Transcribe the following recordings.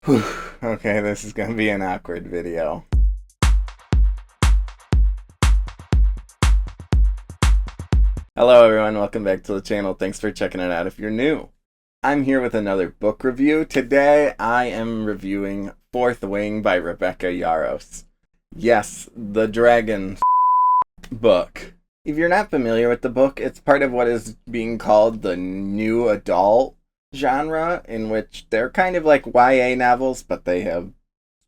Whew. Okay, this is gonna be an awkward video. Hello everyone, welcome back to the channel. Thanks for checking it out if you're new. I'm here with another book review. Today I am reviewing Fourth Wing by Rebecca Yarros. Yes, the dragon book. If you're not familiar with the book, it's part of what is being called the new adult genre, in which they're kind of like YA novels, but they have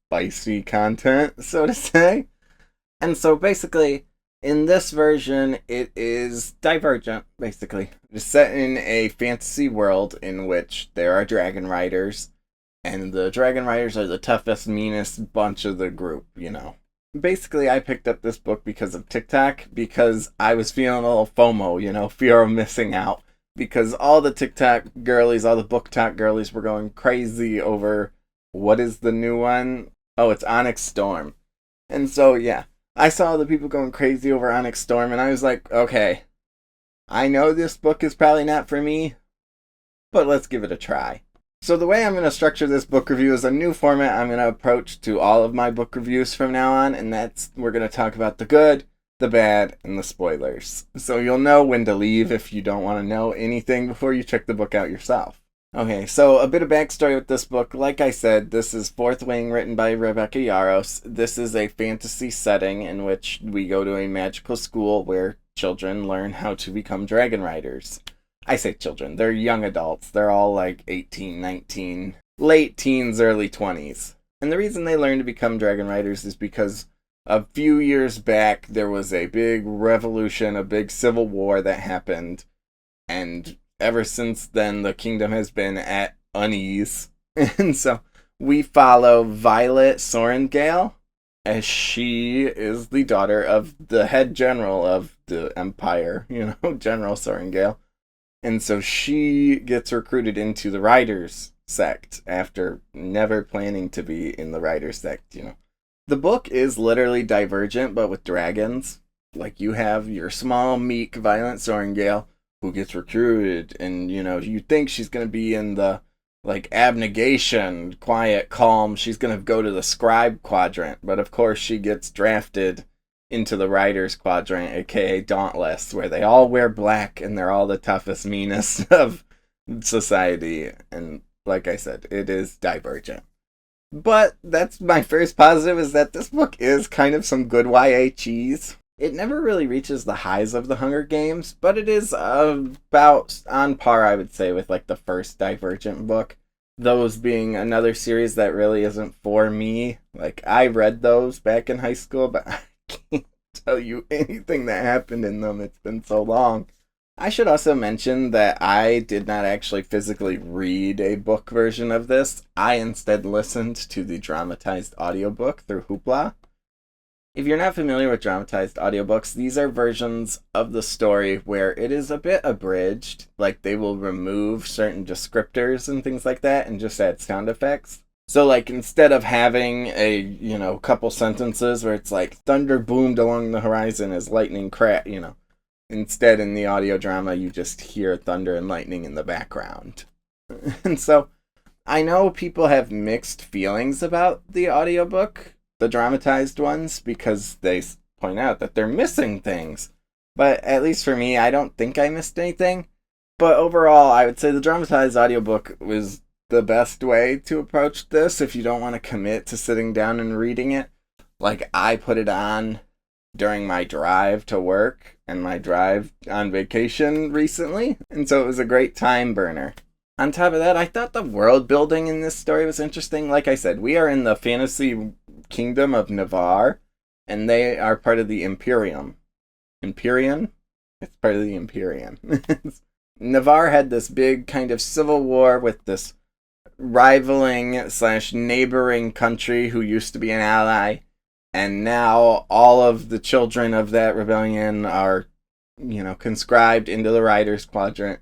spicy content, so to say. And so basically, in this version, it is divergent, basically. It's set in a fantasy world in which there are dragon riders, and the dragon riders are the toughest, meanest bunch of the group, you know. Basically, I picked up this book because of TikTok, because I was feeling a little FOMO, you know, fear of missing out. Because all the TikTok girlies, all the book talk girlies were going crazy over what is the new one? Oh, it's Onyx Storm. And so, yeah, I saw the people going crazy over Onyx Storm, and I was like, okay, I know this book is probably not for me, but let's give it a try. So the way I'm going to structure this book review is a new format I'm going to approach to all of my book reviews from now on, and that's we're going to talk about the good, the bad, and the spoilers. So you'll know when to leave if you don't want to know anything before you check the book out yourself. Okay, so a bit of backstory with this book. Like I said, this is Fourth Wing, written by Rebecca Yarros. This is a fantasy setting in which we go to a magical school where children learn how to become dragon riders. I say children, they're young adults. They're all like 18, 19, late teens, early 20s. And the reason they learn to become dragon riders is because a few years back there was a big revolution, a big civil war that happened, and ever since then the kingdom has been at unease. And so we follow Violet Sorengale, as she is the daughter of the head general of the empire, you know, General Sorengale. And so she gets recruited into the Riders sect after never planning to be in the Riders sect, you know. The book is literally Divergent, but with dragons. Like, you have your small, meek, violent Sorengale who gets recruited, and, you know, you think she's going to be in the, like, abnegation, quiet, calm. She's going to go to the scribe quadrant, but of course she gets drafted into the Riders quadrant, aka Dauntless, where they all wear black and they're all the toughest, meanest of society. And like I said, it is Divergent. But that's my first positive, is that this book is kind of some good YA cheese. It never really reaches the highs of the Hunger Games, but it is about on par, I would say, with like the first Divergent book. Those being another series that really isn't for me. Like, I read those back in high school, but I can't tell you anything that happened in them. It's been so long. I should also mention that I did not actually physically read a book version of this. I instead listened to the dramatized audiobook through Hoopla. If you're not familiar with dramatized audiobooks, these are versions of the story where it is a bit abridged. Like, they will remove certain descriptors and things like that and just add sound effects. So, like, instead of having a, you know, couple sentences where it's like, thunder boomed along the horizon as lightning cracked, you know. Instead, in the audio drama, you just hear thunder and lightning in the background. And so, I know people have mixed feelings about the audiobook, the dramatized ones, because they point out that they're missing things. But at least for me, I don't think I missed anything. But overall, I would say the dramatized audiobook was the best way to approach this if you don't want to commit to sitting down and reading it. Like, I put it on during my drive to work and my drive on vacation recently, and so it was a great time burner. On top of that, I thought the world building in this story was interesting. Like I said, we are in the fantasy kingdom of Navarre, and they are part of the Imperium. Imperium? It's part of the Imperium. Navarre had this big kind of civil war with this rivaling slash neighboring country who used to be an ally. And now all of the children of that rebellion are, you know, conscribed into the Riders Quadrant.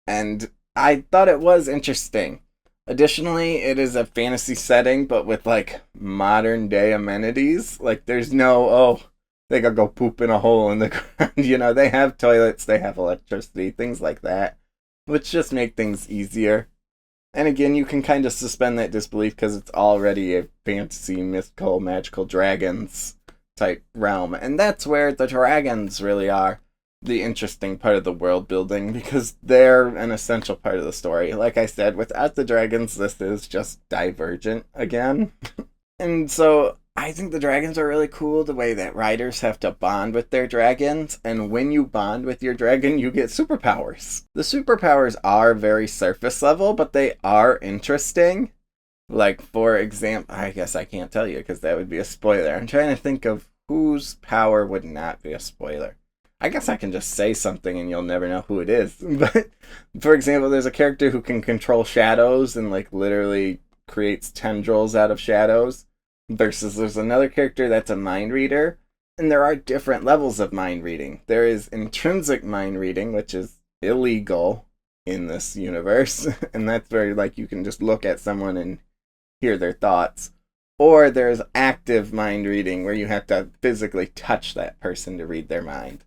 And I thought it was interesting. Additionally, it is a fantasy setting, but with, like, modern day amenities. Like, there's no, oh, they gotta go poop in a hole in the ground. You know, they have toilets, they have electricity, things like that. Which just make things easier. And again, you can kind of suspend that disbelief because it's already a fantasy, mythical, magical dragons type realm. And that's where the dragons really are the interesting part of the world building, because they're an essential part of the story. Like I said, without the dragons, this is just Divergent again. And so I think the dragons are really cool, the way that riders have to bond with their dragons, and when you bond with your dragon, you get superpowers. The superpowers are very surface level, but they are interesting. Like, for example, I guess I can't tell you because that would be a spoiler. I'm trying to think of whose power would not be a spoiler. I guess I can just say something and you'll never know who it is. But, for example, there's a character who can control shadows and, like, literally creates tendrils out of shadows. Versus there's another character that's a mind reader. And there are different levels of mind reading. There is intrinsic mind reading, which is illegal in this universe. And that's where, like, you can just look at someone and hear their thoughts. Or there's active mind reading, where you have to physically touch that person to read their mind.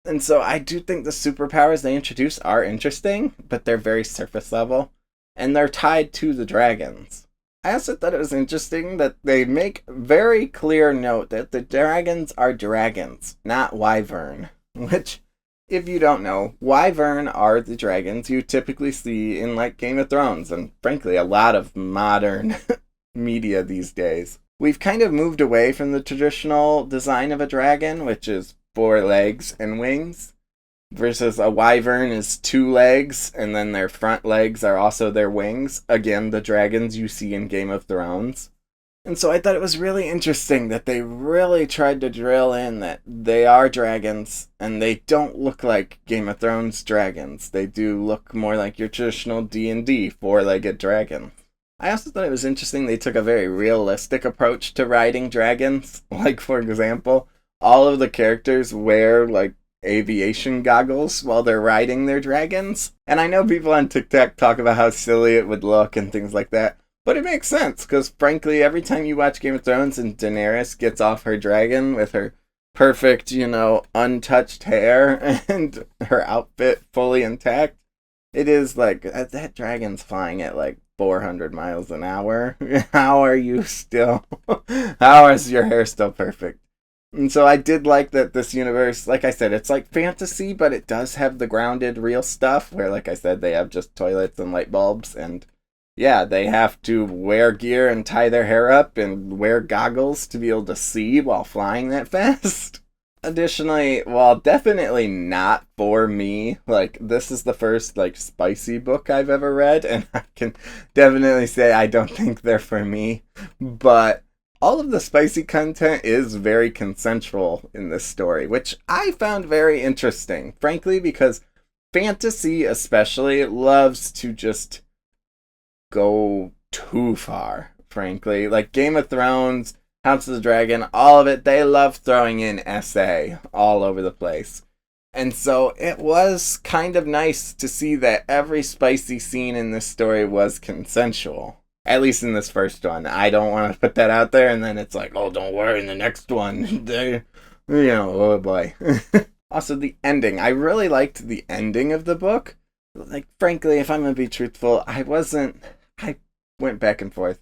And so I do think the superpowers they introduce are interesting, but they're very surface level, and they're tied to the dragons. I also thought it was interesting that they make very clear note that the dragons are dragons, not wyvern. Which, if you don't know, wyvern are the dragons you typically see in, like, Game of Thrones, and frankly a lot of modern media these days. We've kind of moved away from the traditional design of a dragon, which is 4 legs and wings, versus a wyvern is 2 legs, and then their front legs are also their wings. Again, the dragons you see in Game of Thrones. And so I thought it was really interesting that they really tried to drill in that they are dragons, and they don't look like Game of Thrones dragons. They do look more like your traditional D&D 4-legged dragon. I also thought it was interesting they took a very realistic approach to riding dragons. Like, for example, all of the characters wear, like, aviation goggles while they're riding their dragons. And I know people on TikTok talk about how silly it would look and things like that, but it makes sense, because frankly, every time you watch Game of Thrones and Daenerys gets off her dragon with her perfect, untouched hair and her outfit fully intact, it is like, that dragon's flying at like 400 miles an hour. How are you still? How is your hair still perfect? And so I did like that this universe, like I said, it's like fantasy, but it does have the grounded real stuff where, like I said, they have just toilets and light bulbs, and yeah, they have to wear gear and tie their hair up and wear goggles to be able to see while flying that fast. Additionally, while definitely not for me, like, this is the first, like, spicy book I've ever read, and I can definitely say I don't think they're for me, but all of the spicy content is very consensual in this story, which I found very interesting, frankly, because fantasy especially loves to just go too far, frankly. Like Game of Thrones, House of the Dragon, all of it, they love throwing in SA all over the place. And so it was kind of nice to see that every spicy scene in this story was consensual. At least in this first one. I don't want to put that out there, and then it's like, oh, don't worry, in the next one, oh boy. Also, the ending. I really liked the ending of the book. Like, frankly, if I'm going to be truthful, I went back and forth.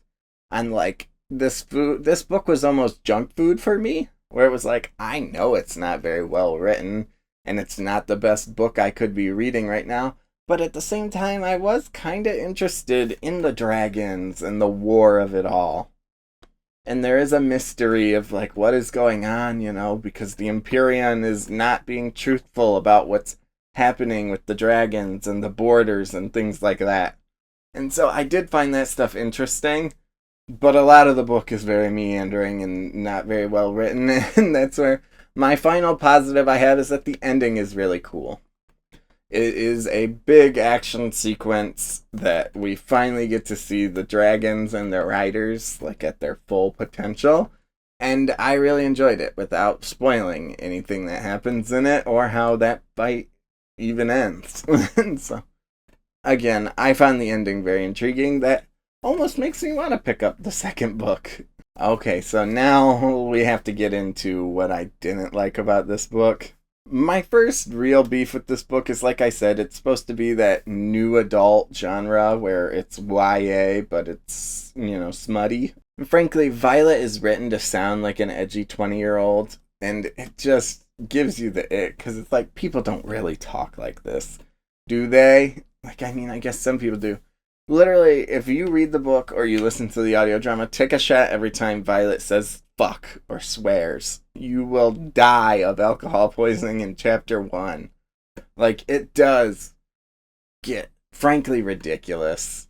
And, like, this book was almost junk food for me, where it was like, I know it's not very well written, and it's not the best book I could be reading right now. But at the same time, I was kind of interested in the dragons and the war of it all. And there is a mystery of, like, what is going on, because the Empyrean is not being truthful about what's happening with the dragons and the borders and things like that. And so I did find that stuff interesting, but a lot of the book is very meandering and not very well written, and that's where my final positive I have is that the ending is really cool. It is a big action sequence that we finally get to see the dragons and their riders, like, at their full potential. And I really enjoyed it without spoiling anything that happens in it or how that fight even ends. So, again, I found the ending very intriguing. That almost makes me want to pick up the second book. Okay, so now we have to get into what I didn't like about this book. My first real beef with this book is, like I said, it's supposed to be that new adult genre where it's YA, but it's, smutty. And frankly, Violet is written to sound like an edgy 20-year-old, and it just gives you the ick, because it's like, people don't really talk like this, do they? Like, I mean, I guess some people do. Literally, if you read the book or you listen to the audio drama, take a shot every time Violet says fuck or swears. You will die of alcohol poisoning in chapter 1. Like, it does get frankly ridiculous.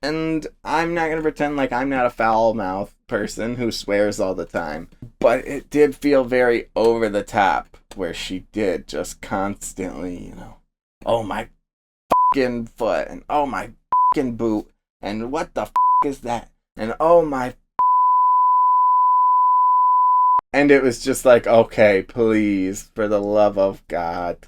And I'm not going to pretend like I'm not a foul-mouthed person who swears all the time. But it did feel very over the top, where she did just constantly, oh my fucking foot, and oh my fucking boot, and what the is that, and oh my. And it was just like, okay, please, for the love of God,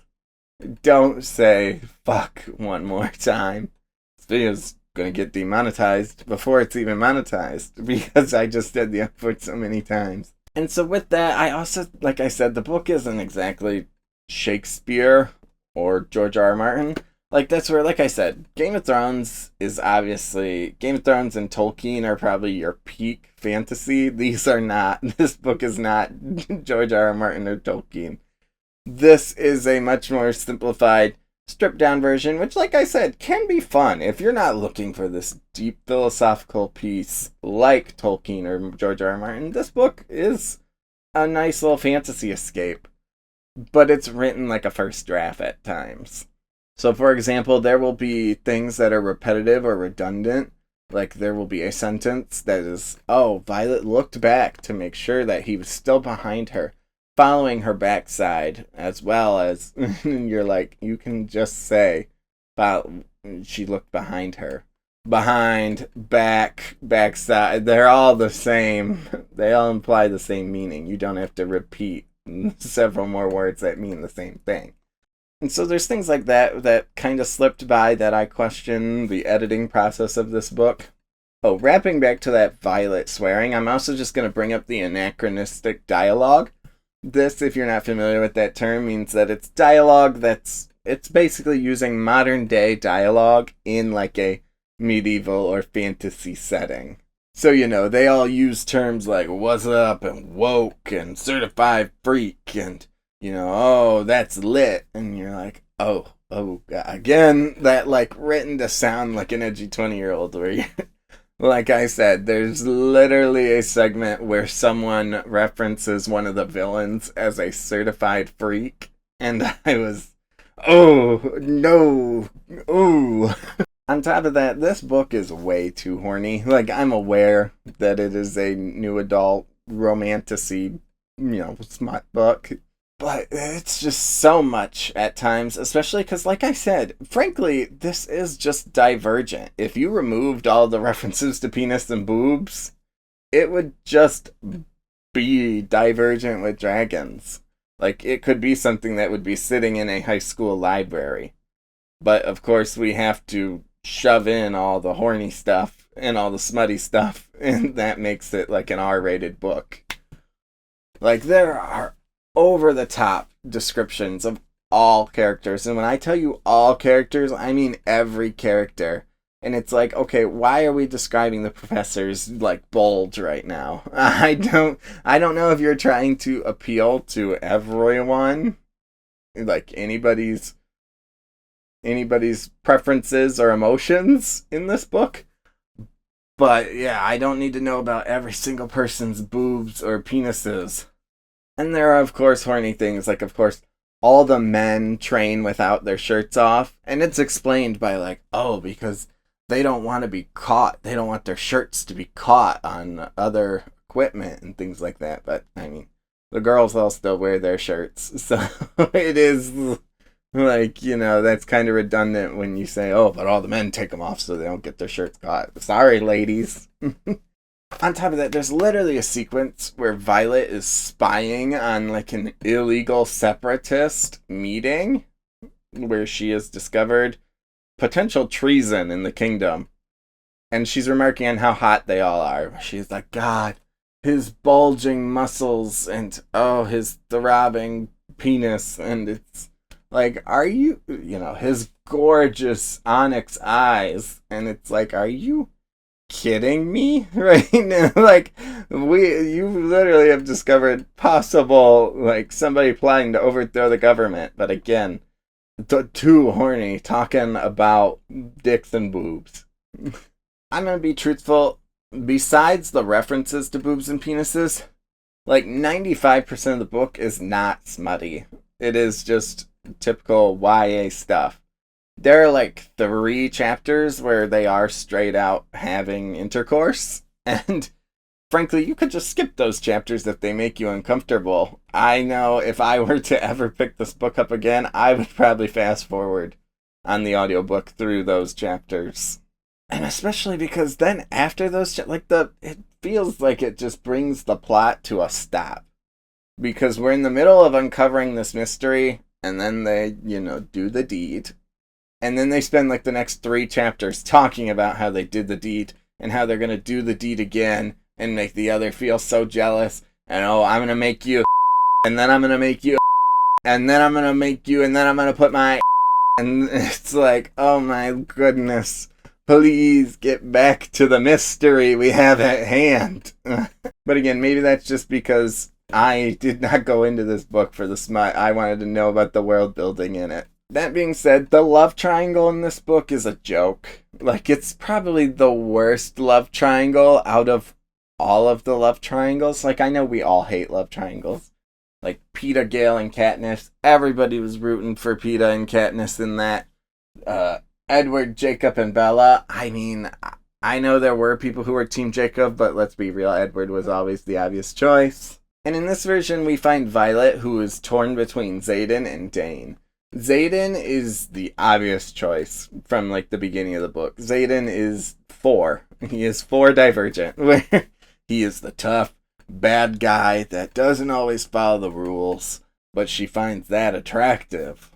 don't say fuck one more time. This video's gonna get demonetized before it's even monetized, because I just said the F word so many times. And so with that, I also, like I said, the book isn't exactly Shakespeare or George R. R. Martin. Like, that's where, like I said, Game of Thrones is obviously... Game of Thrones and Tolkien are probably your peak fantasy. These are not... This book is not George R. R. Martin or Tolkien. This is a much more simplified, stripped-down version, which, like I said, can be fun. If you're not looking for this deep philosophical piece like Tolkien or George R. R. Martin, this book is a nice little fantasy escape. But it's written like a first draft at times. So, for example, there will be things that are repetitive or redundant. Like, there will be a sentence that is, oh, Violet looked back to make sure that he was still behind her, following her backside, as well as, you're like, you can just say, she looked behind her. Behind, back, backside, they're all the same. They all imply the same meaning. You don't have to repeat several more words that mean the same thing. And so there's things like that kind of slipped by that I question the editing process of this book. Oh, wrapping back to that Violet swearing, I'm also just going to bring up the anachronistic dialogue. This, if you're not familiar with that term, means that it's dialogue it's basically using modern day dialogue in like a medieval or fantasy setting. So, they all use terms like what's up and woke and certified freak and oh, that's lit. And you're like, oh, God. Again, that, like, written to sound like an edgy 20-year-old where you, like I said, there's literally a segment where someone references one of the villains as a certified freak. And I was, oh, no, ooh. On top of that, this book is way too horny. Like, I'm aware that it is a new adult romantasy, smut book. But it's just so much at times, especially because, like I said, frankly, this is just Divergent. If you removed all the references to penis and boobs, it would just be Divergent with dragons. Like, it could be something that would be sitting in a high school library. But, of course, we have to shove in all the horny stuff and all the smutty stuff, and that makes it like an R-rated book. Like, there are over-the-top descriptions of all characters. And when I tell you all characters, I mean every character. And it's like, okay, why are we describing the professor's, like, bulge right now? I don't know if you're trying to appeal to everyone. Like, anybody's preferences or emotions in this book. But, yeah, I don't need to know about every single person's boobs or penises. And there are, of course, horny things, like, of course, all the men train without their shirts off. And it's explained by, like, oh, because they don't want to be caught. They don't want their shirts to be caught on other equipment and things like that. But, I mean, the girls all still wear their shirts. So it is, like, that's kind of redundant when you say, oh, but all the men take them off so they don't get their shirts caught. Sorry, ladies. On top of that, there's literally a sequence where Violet is spying on, like, an illegal separatist meeting where she has discovered potential treason in the kingdom. And she's remarking on how hot they all are. She's like, God, his bulging muscles and, oh, his throbbing penis, and it's like, are you, his gorgeous onyx eyes, and it's like, are you kidding me right now? Like, you literally have discovered possible, like, somebody planning to overthrow the government, but again, too horny talking about dicks and boobs. I'm gonna be truthful. Besides the references to boobs and penises, like 95% of the book is not smutty. It is just typical YA stuff. There are like 3 chapters where they are straight out having intercourse, and frankly, you could just skip those chapters if they make you uncomfortable. I know if I were to ever pick this book up again, I would probably fast forward on the audiobook through those chapters. And especially because then after those, it feels like it just brings the plot to a stop. Because we're in the middle of uncovering this mystery, and then they, do the deed. And then they spend like the next 3 chapters talking about how they did the deed, and how they're going to do the deed again, and make the other feel so jealous. And I'm going to make you, and then I'm going to make you, and then I'm going to make you, and then I'm going to put my, and it's like, oh my goodness. Please get back to the mystery we have at hand. But again, maybe that's just because I did not go into this book for the smut. I wanted to know about the world building in it. That being said, the love triangle in this book is a joke. Like, it's probably the worst love triangle out of all of the love triangles. Like, I know we all hate love triangles. Like, Peeta, Gale, and Katniss. Everybody was rooting for Peeta and Katniss in that. Edward, Jacob, and Bella. I mean, I know there were people who were Team Jacob, but let's be real, Edward was always the obvious choice. And in this version, we find Violet, who is torn between Xaden and Dane. Xaden is the obvious choice from, like, the beginning of the book. Xaden is 4. He is 4 Divergent, where he is the tough, bad guy that doesn't always follow the rules, but she finds that attractive.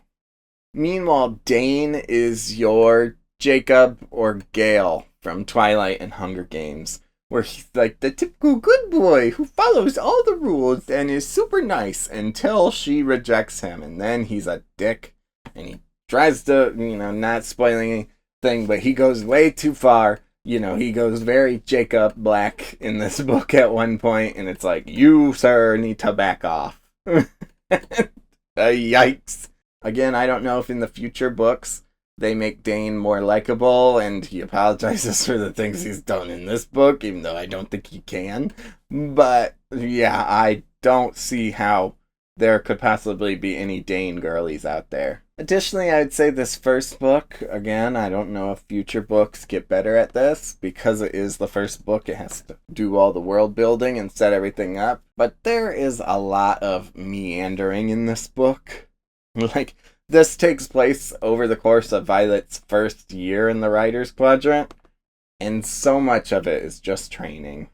Meanwhile, Dane is your Jacob or Gale from Twilight and Hunger Games, where he's like the typical good boy who follows all the rules and is super nice until she rejects him, and then he's a dick, and he tries to, not spoiling anything, but he goes way too far. He goes very Jacob Black in this book at one point, and it's like, you, sir, need to back off. Yikes. Again, I don't know if in the future books they make Dane more likable and he apologizes for the things he's done in this book, even though I don't think he can. But yeah, I don't see how there could possibly be any Dane girlies out there. Additionally, I'd say this first book, again, I don't know if future books get better at this. Because it is the first book, it has to do all the world building and set everything up. But there is a lot of meandering in this book. Like, this takes place over the course of Violet's first year in the Writer's Quadrant, and so much of it is just training.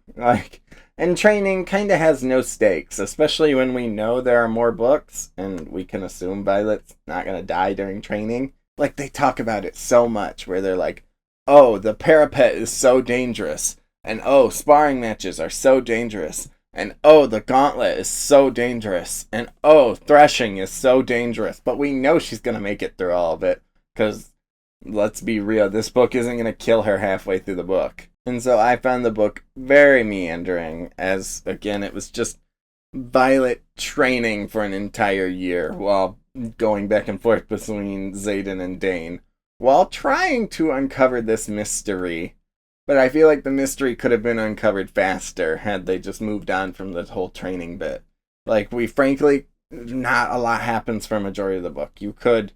And training kind of has no stakes, especially when we know there are more books, and we can assume Violet's not going to die during training. Like, they talk about it so much, where they're like, oh, the parapet is so dangerous, and oh, sparring matches are so dangerous, and oh, the gauntlet is so dangerous. And oh, threshing is so dangerous. But we know she's going to make it through all of it. Because, let's be real, this book isn't going to kill her halfway through the book. And so I found the book very meandering. As, again, it was just Violet training for an entire year. While going back and forth between Xaden and Dane. While trying to uncover this mystery. But I feel like the mystery could have been uncovered faster had they just moved on from the whole training bit. Like, not a lot happens for a majority of the book. You could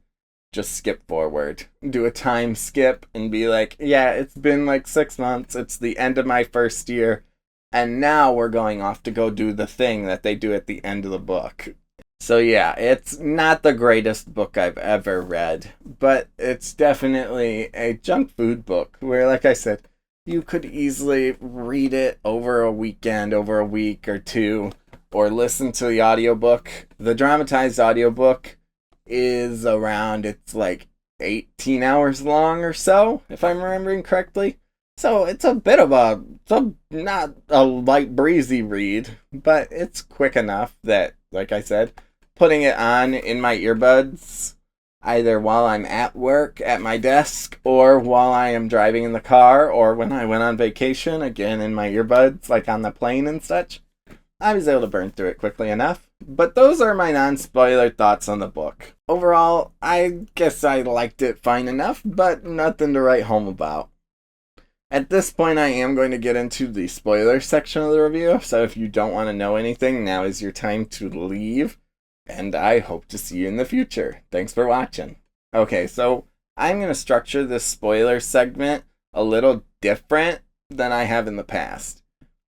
just skip forward. Do a time skip and be like, yeah, it's been like 6 months. It's the end of my first year. And now we're going off to go do the thing that they do at the end of the book. So yeah, it's not the greatest book I've ever read. But it's definitely a junk food book where, like I said, you could easily read it over a weekend, over a week or 2, or listen to the audiobook. The dramatized audiobook is around, it's like 18 hours long or so, if I'm remembering correctly. So it's a bit of not a light breezy read, but it's quick enough that, like I said, putting it on in my earbuds, either while I'm at work at my desk, or while I am driving in the car, or when I went on vacation, again in my earbuds, like on the plane and such. I was able to burn through it quickly enough. But those are my non-spoiler thoughts on the book. Overall, I guess I liked it fine enough, but nothing to write home about. At this point, I am going to get into the spoiler section of the review, so if you don't want to know anything, now is your time to leave, and I hope to see you in the future. Thanks for watching. Okay, so I'm going to structure this spoiler segment a little different than I have in the past.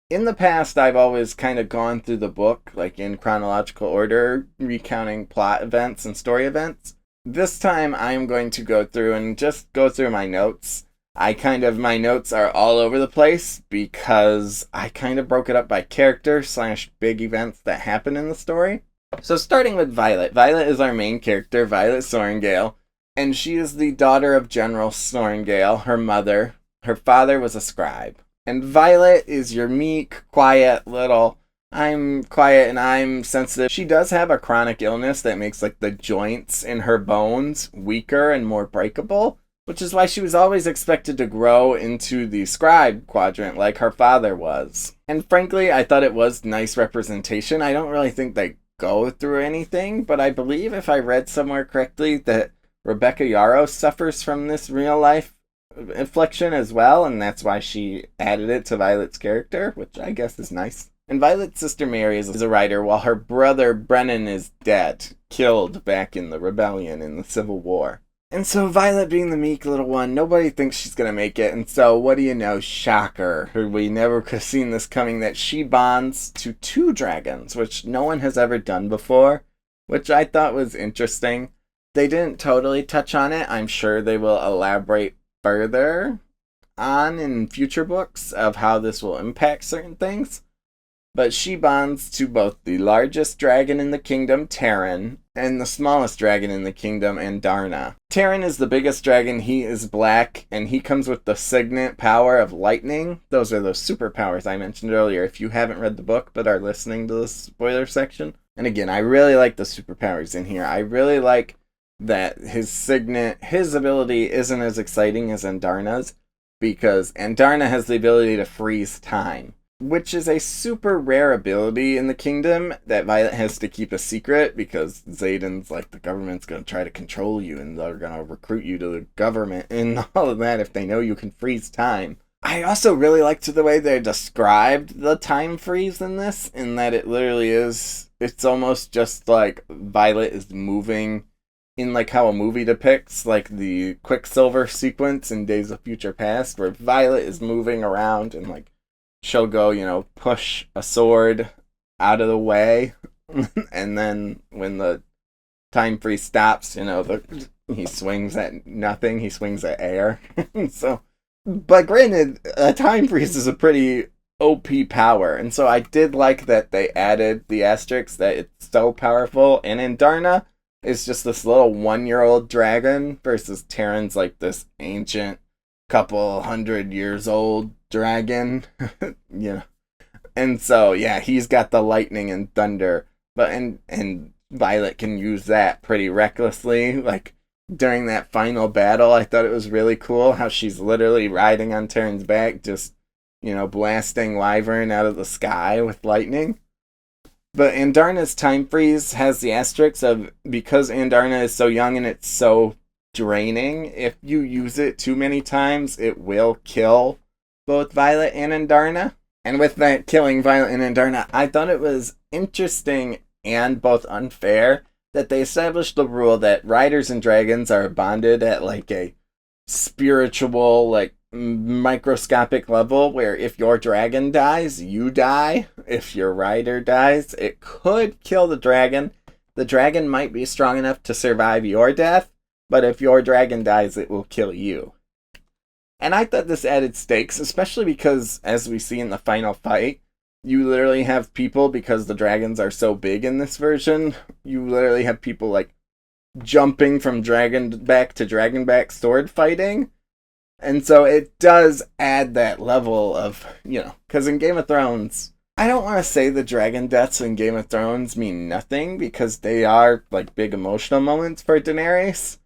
In the past, I've always kind of gone through the book, like in chronological order, recounting plot events and story events. This time, I'm going to go through and just go through my notes. My notes are all over the place because I kind of broke it up by character / big events that happen in the story. So starting with Violet. Violet is our main character, Violet Sorrengail, and she is the daughter of General Sorrengail, her mother. Her father was a scribe. And Violet is your meek, quiet little, I'm quiet and I'm sensitive. She does have a chronic illness that makes like the joints in her bones weaker and more breakable, which is why she was always expected to grow into the scribe quadrant like her father was. And frankly, I thought it was nice representation. I don't really think they go through anything, but I believe if I read somewhere correctly that Rebecca Yarros suffers from this real life affliction as well, and that's why she added it to Violet's character, which I guess is nice. And Violet's sister Mary is a writer, while her brother Brennan is dead, killed back in the rebellion in the Civil War. And so Violet being the meek little one, nobody thinks she's going to make it, and so what do you know, shocker, we never could have seen this coming, that she bonds to 2 dragons, which no one has ever done before, which I thought was interesting. They didn't totally touch on it. I'm sure they will elaborate further on in future books of how this will impact certain things. But she bonds to both the largest dragon in the kingdom, Terran, and the smallest dragon in the kingdom, Andarna. Terran is the biggest dragon. He is black, and he comes with the signet power of lightning. Those are those superpowers I mentioned earlier if you haven't read the book but are listening to the spoiler section. And again, I really like the superpowers in here. I really like that his ability isn't as exciting as Andarna's, because Andarna has the ability to freeze time, which is a super rare ability in the kingdom that Violet has to keep a secret because Xaden's like, the government's going to try to control you and they're going to recruit you to the government and all of that if they know you can freeze time. I also really liked the way they described the time freeze in this, in that it literally is, it's almost just like Violet is moving in like how a movie depicts like the Quicksilver sequence in Days of Future Past, where Violet is moving around and like she'll go, push a sword out of the way, and then when the time freeze stops, he swings at nothing, he swings at air. So, but granted, a time freeze is a pretty OP power, and so I did like that they added the asterisk that it's so powerful, and Andarna is just this little 1-year-old dragon versus Terran's like this ancient couple 100 years old dragon. And so yeah, he's got the lightning and thunder, but and Violet can use that pretty recklessly. Like during that final battle, I thought it was really cool how she's literally riding on Terran's back, just blasting Wyvern out of the sky with lightning. But Andarna's time freeze has the asterisk of, because Andarna is so young and it's so draining, if you use it too many times, it will kill both Violet and Andarna. And with that killing Violet and Andarna, I thought it was interesting and both unfair that they established the rule that riders and dragons are bonded at like a spiritual, like microscopic level, where if your dragon dies, you die. If your rider dies, it could kill the dragon. The dragon might be strong enough to survive your death, but if your dragon dies, it will kill you. And I thought this added stakes, especially because, as we see in the final fight, you literally have people, because the dragons are so big in this version, you literally have people like jumping from dragonback to dragonback sword fighting. And so it does add that level of, because in Game of Thrones, I don't want to say the dragon deaths in Game of Thrones mean nothing, because they are, like, big emotional moments for Daenerys.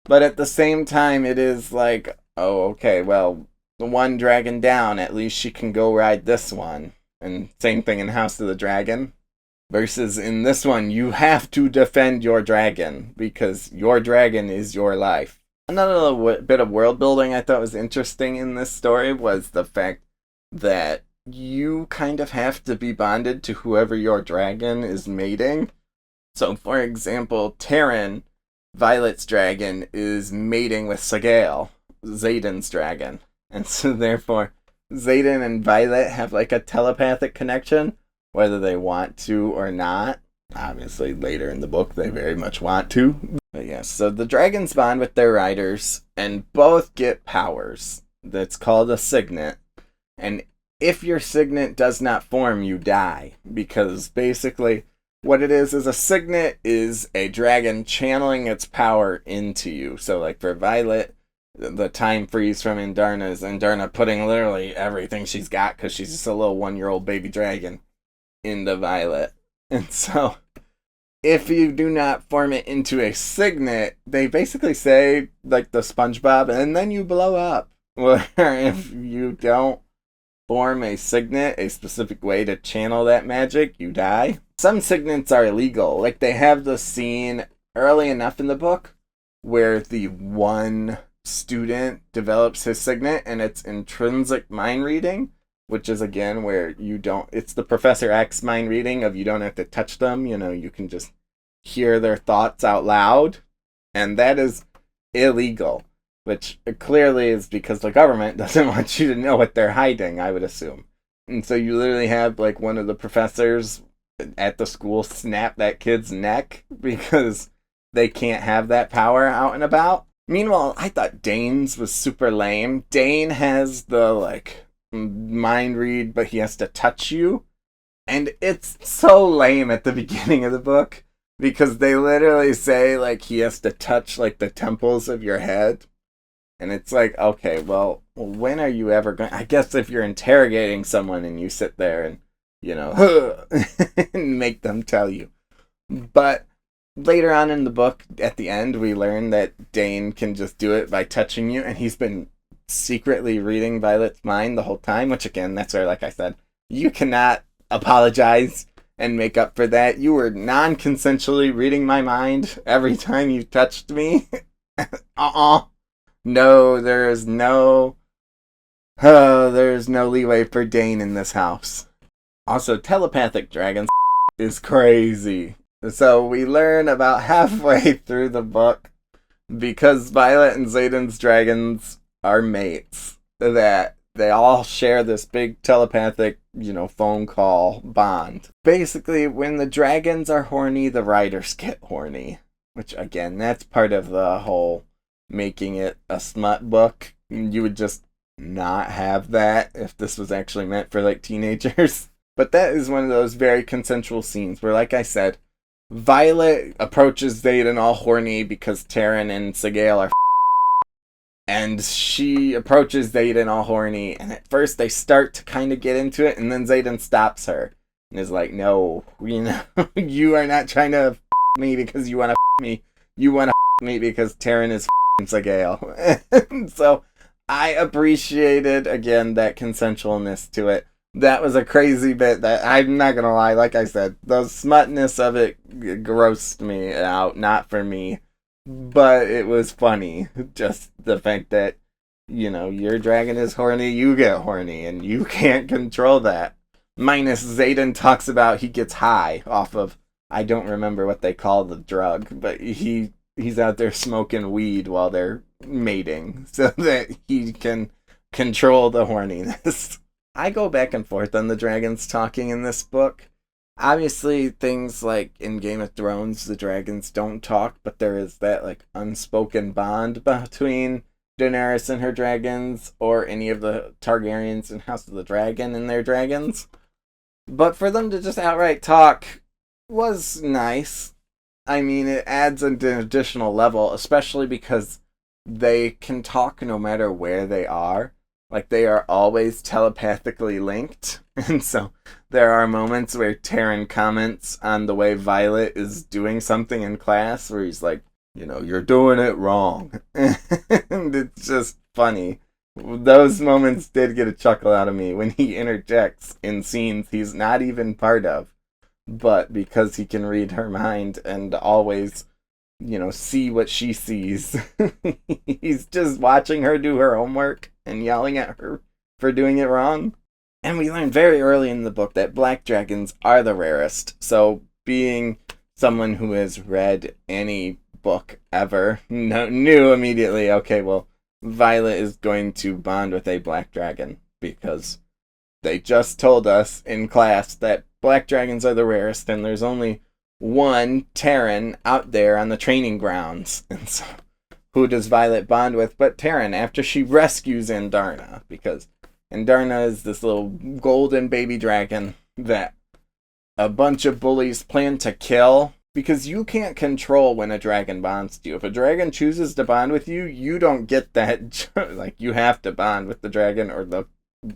But at the same time, it is like, oh, okay, well, the one dragon down, at least she can go ride this one. And same thing in House of the Dragon. Versus in this one, you have to defend your dragon, because your dragon is your life. Another bit of world building I thought was interesting in this story was the fact that you kind of have to be bonded to whoever your dragon is mating. So, for example, Taryn, Violet's dragon, is mating with Sagael, Xaden's dragon. And so, therefore, Xaden and Violet have like a telepathic connection, whether they want to or not. Obviously, later in the book, they very much want to. But yes, so the dragons bond with their riders, and both get powers. That's called a signet. And if your signet does not form, you die. Because basically, what it is a signet is a dragon channeling its power into you. So, like for Violet, the time freeze from Indarna is Indarna putting literally everything she's got, because she's just a little 1-year-old baby dragon, into Violet. And so, if you do not form it into a signet, they basically say, like the SpongeBob, and then you blow up. Where if you don't form a signet, a specific way to channel that magic, you die. Some signets are illegal. Like, they have the scene early enough in the book where the one student develops his signet, and it's intrinsic mind reading, which is, again, where you don't... It's the Professor X mind reading of you don't have to touch them. You know, you can just hear their thoughts out loud. And that is illegal. Which clearly is because the government doesn't want you to know what they're hiding, I would assume. And so you literally have, like, one of the professors at the school snap that kid's neck because they can't have that power out and about. Meanwhile, I thought Dane's was super lame. Dane has the, like, mind read, but he has to touch you. And it's so lame at the beginning of the book because they literally say, like, he has to touch, like, the temples of your head. And it's like, okay, well, when are you ever going... I guess if you're interrogating someone and you sit there and, you know, and make them tell you. But later on in the book, at the end, we learn that Dane can just do it by touching you. And he's been secretly reading Violet's mind the whole time. Which, again, that's where, like I said, you cannot apologize and make up for that. You were non-consensually reading my mind every time you touched me. No, there's no leeway for Dane in this house. Also, telepathic dragons is crazy. So we learn about halfway through the book, because Violet and Xaden's dragons are mates, that they all share this big telepathic, you know, phone call bond. Basically, when the dragons are horny, the riders get horny. Which, again, that's part of the whole making it a smut book. You would just not have that if this was actually meant for, like, teenagers. But that is one of those very consensual scenes where, like I said, Violet approaches Xaden all horny because Taryn and Sagael are and she approaches Xaden all horny, and at first they start to kind of get into it, and then Xaden stops her and is like, no, you know, you are not trying to me because you want to me. You want to me because Taryn is Sagael. And so I appreciated, again, that consensualness to it. That was a crazy bit that, I'm not gonna lie, like I said, the smutness of it grossed me out, not for me, but it was funny. Just the fact that, you know, your dragon is horny, you get horny, and you can't control that. Minus Xaden talks about he gets high off of, I don't remember what they call the drug, but he's out there smoking weed while they're mating so that he can control the horniness. I go back and forth on the dragons talking in this book. Obviously, things like in Game of Thrones, the dragons don't talk, but there is that, like, unspoken bond between Daenerys and her dragons, or any of the Targaryens in House of the Dragon and their dragons. But for them to just outright talk was nice. I mean, it adds an additional level, especially because they can talk no matter where they are. Like, they are always telepathically linked. And so there are moments where Taryn comments on the way Violet is doing something in class where he's like, you're doing it wrong. And it's just funny. Those moments did get a chuckle out of me when he interjects in scenes he's not even part of. But because he can read her mind and always, see what she sees, he's just watching her do her homework and yelling at her for doing it wrong. And we learn very early in the book that black dragons are the rarest. So being someone who has read any book ever knew immediately, okay, well, Violet is going to bond with a black dragon because they just told us in class that black dragons are the rarest and there's only one Taryn out there on the training grounds. And so who does Violet bond with but Taryn after she rescues Andarna? Because Andarna is this little golden baby dragon that a bunch of bullies plan to kill because you can't control when a dragon bonds to you. If a dragon chooses to bond with you, you don't get that. Like, you have to bond with the dragon or they'll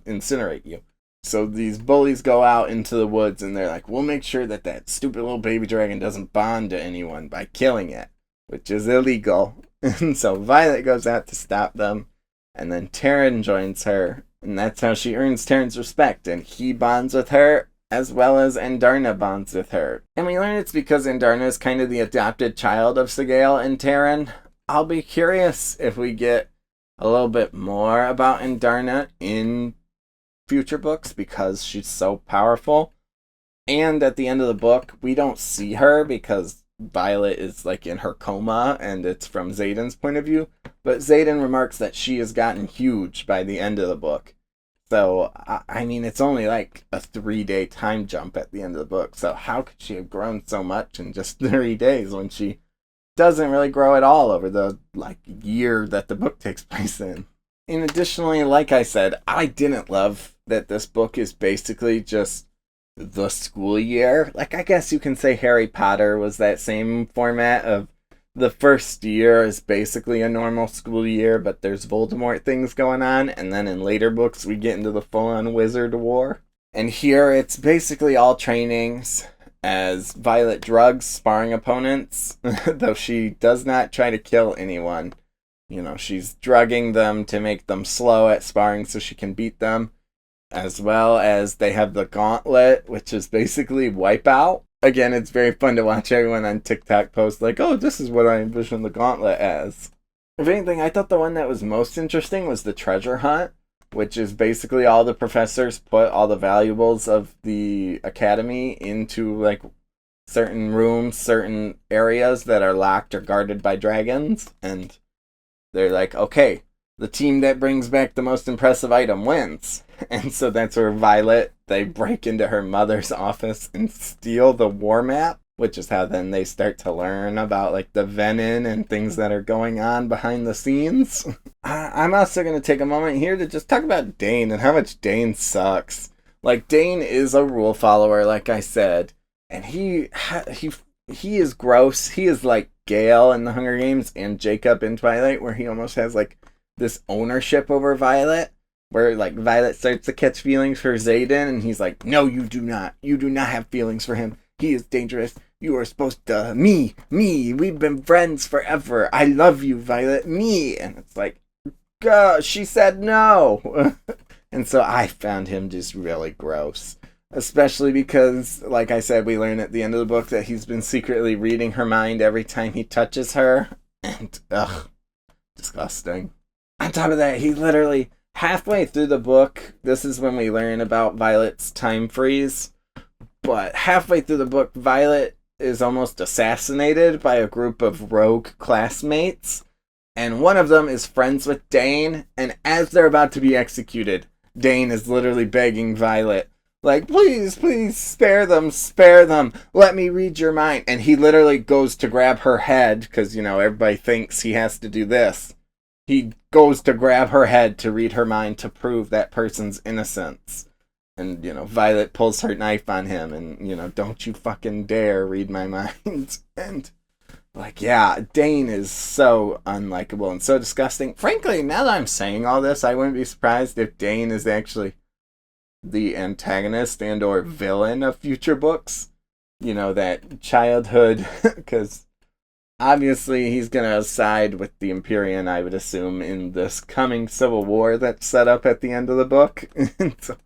incinerate you. So these bullies go out into the woods and they're like, we'll make sure that that stupid little baby dragon doesn't bond to anyone by killing it, which is illegal. And so Violet goes out to stop them, and then Taryn joins her, and that's how she earns Taryn's respect, and he bonds with her as well as Andarna bonds with her. And we learn it's because Andarna is kind of the adopted child of Sigale and Taryn. I'll be curious if we get a little bit more about Andarna in future books because she's so powerful. And at the end of the book, we don't see her because Violet is like in her coma and it's from Xaden's point of view. But Xaden remarks that she has gotten huge by the end of the book. So, I mean, it's only like a 3-day time jump at the end of the book. So how could she have grown so much in just 3 days when she doesn't really grow at all over the year that the book takes place in? And additionally, like I said, I didn't love that this book is basically just the school year. Like, I guess you can say Harry Potter was that same format of the first year is basically a normal school year, but there's Voldemort things going on, and then in later books we get into the full-on wizard war. And here it's basically all trainings as Violet drugs sparring opponents, though she does not try to kill anyone. She's drugging them to make them slow at sparring so she can beat them, as well as they have the gauntlet, which is basically Wipeout. Again, it's very fun to watch everyone on TikTok post like, oh, this is what I envision the gauntlet as. If anything, I thought the one that was most interesting was the treasure hunt, which is basically all the professors put all the valuables of the academy into certain rooms, certain areas that are locked or guarded by dragons, and they're like, okay, the team that brings back the most impressive item wins. And so that's where Violet, they break into her mother's office and steal the war map, which is how then they start to learn about the venom and things that are going on behind the scenes. I'm also going to take a moment here to just talk about Dane and how much Dane sucks. Dane is a rule follower, like I said, and he is gross. He is like Gale in the Hunger Games and Jacob in Twilight, where he almost has this ownership over Violet, where Violet starts to catch feelings for Xaden, and he's like, no, you do not. You do not have feelings for him. He is dangerous. You are supposed to, me, we've been friends forever. I love you, Violet, me. And it's like, gosh, she said no. And so I found him just really gross. Especially because, like I said, we learn at the end of the book that he's been secretly reading her mind every time he touches her. And, ugh, disgusting. On top of that, he literally, halfway through the book, this is when we learn about Violet's time freeze, but halfway through the book, Violet is almost assassinated by a group of rogue classmates, and one of them is friends with Dane, and as they're about to be executed, Dane is literally begging Violet, please, spare them, let me read your mind, and he literally goes to grab her head, because, everybody thinks he has to do this. He goes to grab her head to read her mind to prove that person's innocence. And, Violet pulls her knife on him and, don't you fucking dare read my mind. And, yeah, Dane is so unlikable and so disgusting. Frankly, now that I'm saying all this, I wouldn't be surprised if Dane is actually the antagonist and or villain of future books. You know, that childhood, because obviously he's going to side with the Empyrean, I would assume, in this coming civil war that's set up at the end of the book. So,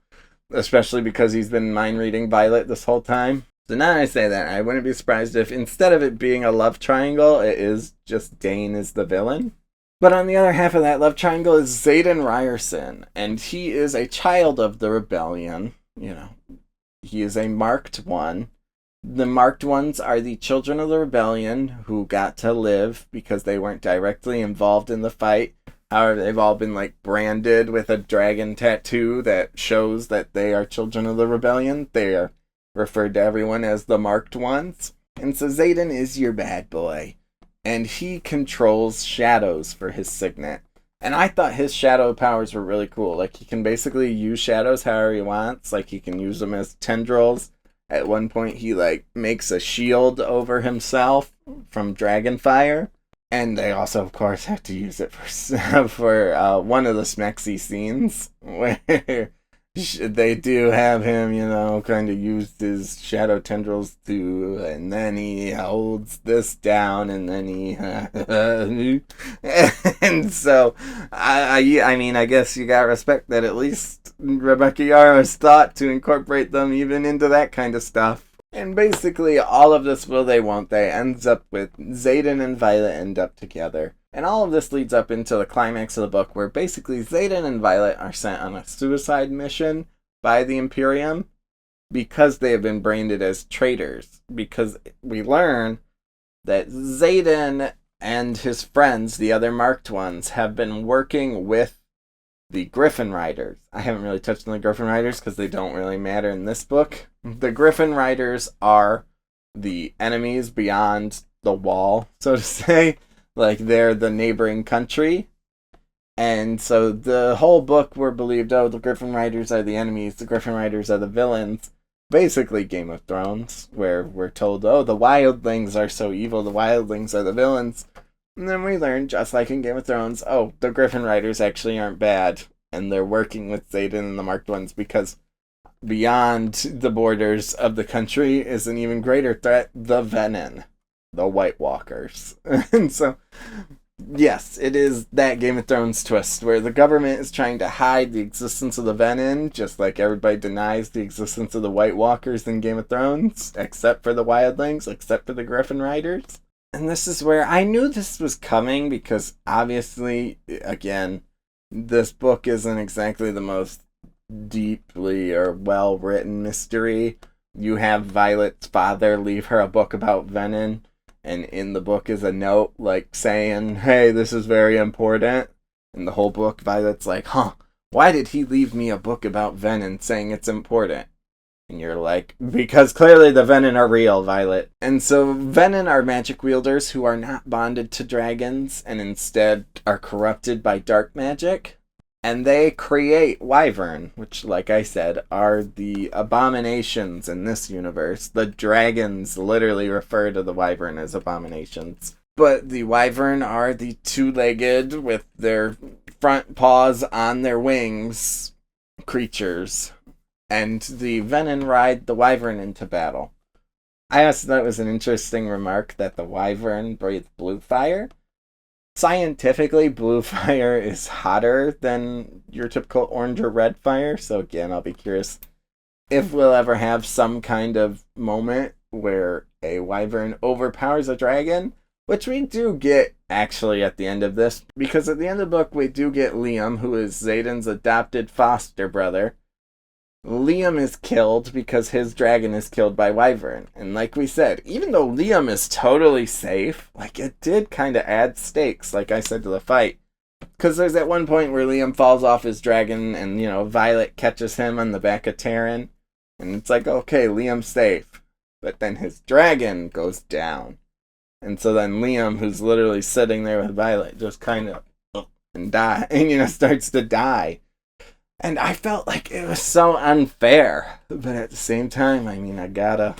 especially because he's been mind reading Violet this whole time. So now I say that, I wouldn't be surprised if instead of it being a love triangle, it is just Dane is the villain. But on the other half of that love triangle is Xaden Ryerson, and he is a child of the rebellion. You know, he is a marked one. The marked ones are the children of the rebellion who got to live because they weren't directly involved in the fight. However, they've all been like branded with a dragon tattoo that shows that they are children of the rebellion. They are referred to everyone as the marked ones. And so Xaden is your bad boy. And he controls shadows for his signet. And I thought his shadow powers were really cool. Like, he can basically use shadows however he wants. Like, he can use them as tendrils. At one point, he, like, makes a shield over himself from Dragonfire. And they also, of course, have to use it for one of the Smexy scenes, where they do have him, you know, kind of use his shadow tendrils to, and then he holds this down, and then he, and so, I mean, I guess you gotta respect that at least Rebecca Yarros thought to incorporate them even into that kind of stuff. And basically, all of this will they, won't they, ends up with Xaden and Violet end up together. And all of this leads up into the climax of the book, where basically Xaden and Violet are sent on a suicide mission by the Imperium because they have been branded as traitors. Because we learn that Xaden and his friends, the other marked ones, have been working with the Griffin Riders. I haven't really touched on the Griffin Riders because they don't really matter in this book. The Griffin Riders are the enemies beyond the wall, so to say. Like, they're the neighboring country. And so the whole book we're believed, oh, the Griffin Riders are the enemies, the Griffin Riders are the villains. Basically Game of Thrones, where we're told, oh, the wildlings are so evil, the wildlings are the villains. And then we learn, just like in Game of Thrones, oh, the Griffin Riders actually aren't bad. And they're working with Xaden and the Marked Ones because beyond the borders of the country is an even greater threat, the Venin, the White Walkers. And so, yes, it is that Game of Thrones twist where the government is trying to hide the existence of the Venin, just like everybody denies the existence of the White Walkers in Game of Thrones, except for the Wildlings, except for the Griffin Riders. And this is where I knew this was coming because obviously, again, this book isn't exactly the most deeply or well-written mystery. You have Violet's father leave her a book about Venin, and in the book is a note, like, saying, hey, this is very important. In the whole book, Violet's like, why did he leave me a book about Venin saying it's important? And you're like, because clearly the Venin are real, Violet. And so Venin are magic wielders who are not bonded to dragons and instead are corrupted by dark magic. And they create Wyvern, which, like I said, are the abominations in this universe. The dragons literally refer to the Wyvern as abominations. But the Wyvern are the two-legged, with their front paws on their wings, creatures. And the Venin ride the Wyvern into battle. I also thought it was an interesting remark that the Wyvern breathe blue fire. Scientifically, blue fire is hotter than your typical orange or red fire. So again, I'll be curious if we'll ever have some kind of moment where a Wyvern overpowers a dragon, which we do get actually at the end of this. Because at the end of the book, we do get Liam, who is Xaden's adopted foster brother. Liam is killed because his dragon is killed by Wyvern. And like we said, even though Liam is totally safe, like, it did kind of add stakes, like I said, to the fight. Because there's that one point where Liam falls off his dragon and, you know, Violet catches him on the back of Terran. And it's like, okay, Liam's safe. But then his dragon goes down. And so then Liam, who's literally sitting there with Violet, just kind of starts to die. And I felt like it was so unfair. But at the same time, I mean, I gotta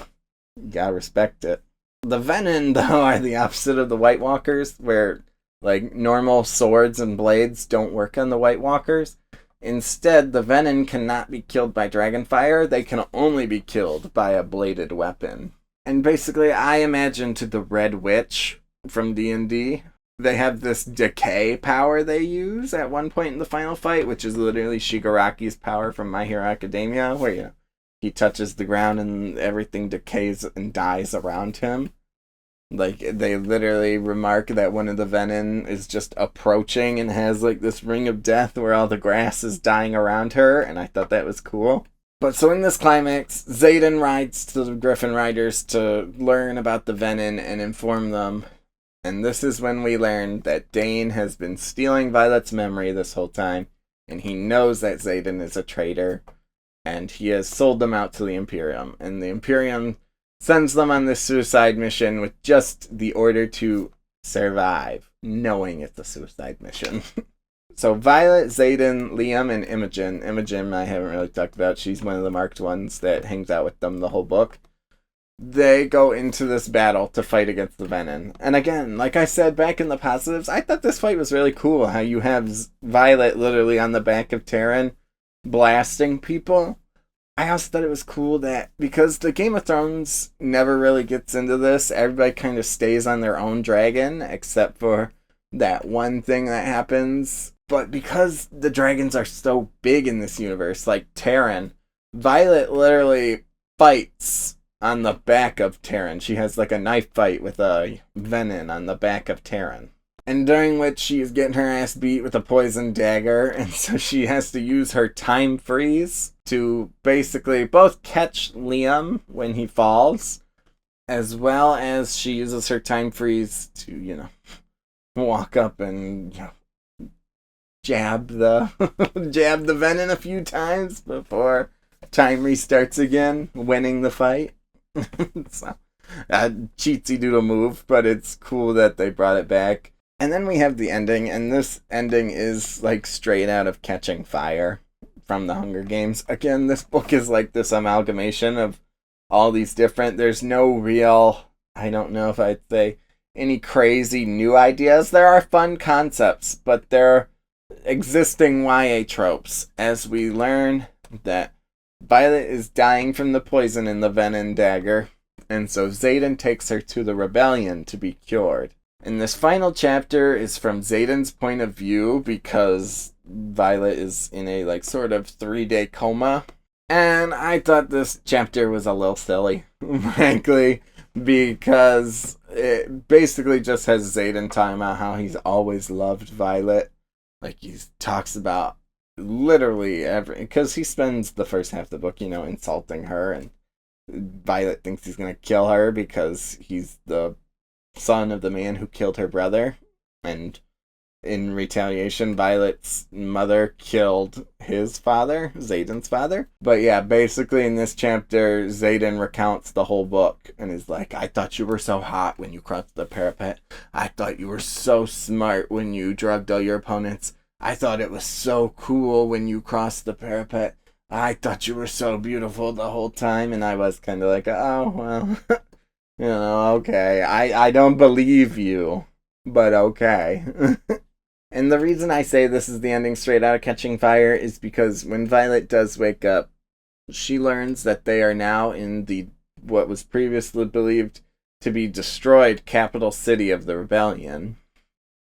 respect it. The Venin, though, are the opposite of the White Walkers, where, like, normal swords and blades don't work on the White Walkers. Instead, the venom cannot be killed by dragon fire. They can only be killed by a bladed weapon. And basically, I imagine to the Red Witch from D&D, they have this decay power they use at one point in the final fight, which is literally Shigaraki's power from My Hero Academia, where he touches the ground and everything decays and dies around him. Like, they literally remark that one of the venom is just approaching and has, like, this ring of death where all the grass is dying around her, and I thought that was cool. But so in this climax, Xaden rides to the Griffin Riders to learn about the venom and inform them. And this is when we learn that Dane has been stealing Violet's memory this whole time, and he knows that Xaden is a traitor, and he has sold them out to the Imperium. And the Imperium sends them on this suicide mission with just the order to survive, knowing it's a suicide mission. So Violet, Xaden, Liam, and Imogen. Imogen I haven't really talked about. She's one of the marked ones that hangs out with them the whole book. They go into this battle to fight against the venom. And again, like I said back in the positives, I thought this fight was really cool. How you have Violet literally on the back of Terran blasting people. I also thought it was cool that, because the Game of Thrones never really gets into this, everybody kind of stays on their own dragon, except for that one thing that happens. But because the dragons are so big in this universe, like Terran, Violet literally fights on the back of Terran. She has like a knife fight with a venom on the back of Terran. And during which she is getting her ass beat with a poison dagger, and so she has to use her time freeze to basically both catch Liam when he falls, as well as she uses her time freeze to, walk up and jab the jab the venom a few times before time restarts again, winning the fight. So, a cheatsy doodle move, but it's cool that they brought it back. And then we have the ending, and this ending is like straight out of Catching Fire from the Hunger Games. Again, this book is like this amalgamation of all these different, there's no real, I don't know if I'd say, any crazy new ideas. There are fun concepts, but they're existing YA tropes, as we learn that Violet is dying from the poison in the venom dagger, and so Xaden takes her to the rebellion to be cured. And this final chapter is from Xaden's point of view, because Violet is in a sort of 3-day coma. And I thought this chapter was a little silly, frankly, because it basically just has Xaden talking about how he's always loved Violet. Like, he talks about literally because he spends the first half of the book, insulting her, and Violet thinks he's going to kill her because he's the son of the man who killed her brother, and in retaliation, Violet's mother killed his father, Xaden's father. But yeah, basically in this chapter, Xaden recounts the whole book and is like, I thought you were so hot when you crossed the parapet. I thought you were so smart when you drugged all your opponents. I thought it was so cool when you crossed the parapet. I thought you were so beautiful the whole time. And I was kind of like, oh, well, okay. I don't believe you, but okay. And the reason I say this is the ending straight out of Catching Fire is because when Violet does wake up, she learns that they are now in the what was previously believed to be destroyed capital city of the rebellion.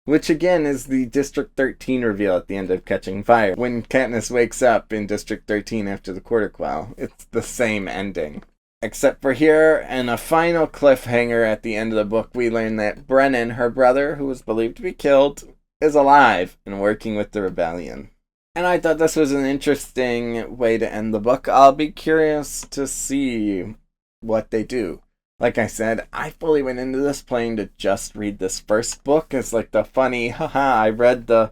Which again is the District 13 reveal at the end of Catching Fire. When Katniss wakes up in District 13 after the Quarter Quell, it's the same ending. Except for here, and a final cliffhanger at the end of the book, we learn that Brennan, her brother, who was believed to be killed, is alive and working with the rebellion. And I thought this was an interesting way to end the book. I'll be curious to see what they do. Like I said, I fully went into this planning to just read this first book as like the funny, I read the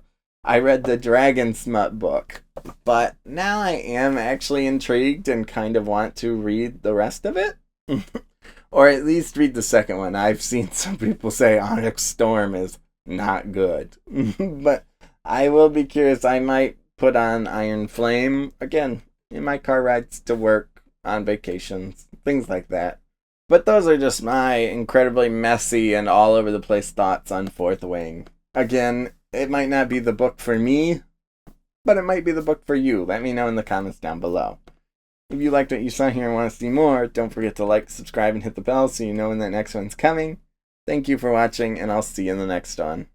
Dragon Smut book. But now I am actually intrigued and kind of want to read the rest of it. Or at least read the second one. I've seen some people say Onyx Storm is not good. But I will be curious. I might put on Iron Flame again in my car rides to work, on vacations, things like that. But those are just my incredibly messy and all over the place thoughts on Fourth Wing. Again, it might not be the book for me, but it might be the book for you. Let me know in the comments down below. If you liked what you saw here and want to see more, don't forget to like, subscribe, and hit the bell so you know when that next one's coming. Thank you for watching, and I'll see you in the next one.